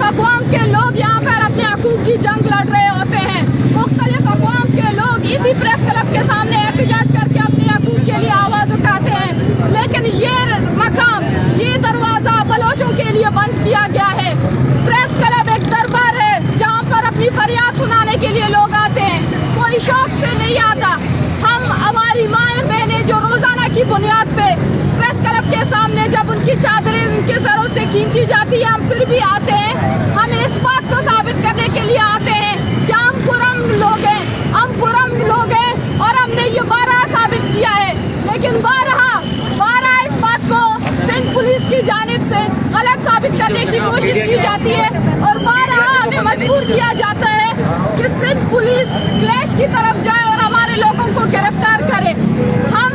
मुख्तलिफ अक़वाम के लोग यहाँ पर अपने हकूक़ की जंग लड़ रहे होते हैं। मुख्तलिफ अक़वाम के लोग इसी प्रेस क्लब के सामने एहतजाज करके अपने हकूक़ के लिए आवाज़ उठाते हैं, लेकिन ये मकाम, ये दरवाज़ा बलोचों के लिए बंद किया गया है। प्रेस क्लब एक दरबार है जहाँ पर अपनी फरियाद सुनाने के लिए लोग आते हैं, कोई शौक से नहीं आता। हम हमारी माएँ बहनें जो रोज़ाना की बुनियाद पे प्रेस क्लब के सामने जब उनकी चादरें उनके सरों से खींची जाती है, हम फिर भी आते हैं। हम इस बात को साबित करने के लिए आते हैं कि हम पुरअमन लोग हैं, हम पुरअमन लोग हैं और हमने ये 12 साबित किया है, लेकिन 12 इस बात को सिंध पुलिस की जानिब से गलत साबित करने की कोशिश की जाती है और 12 हमें मजबूर किया जाता है कि सिंध पुलिस क्लैश की तरफ जाए और हमारे लोगों को गिरफ्तार करे। हम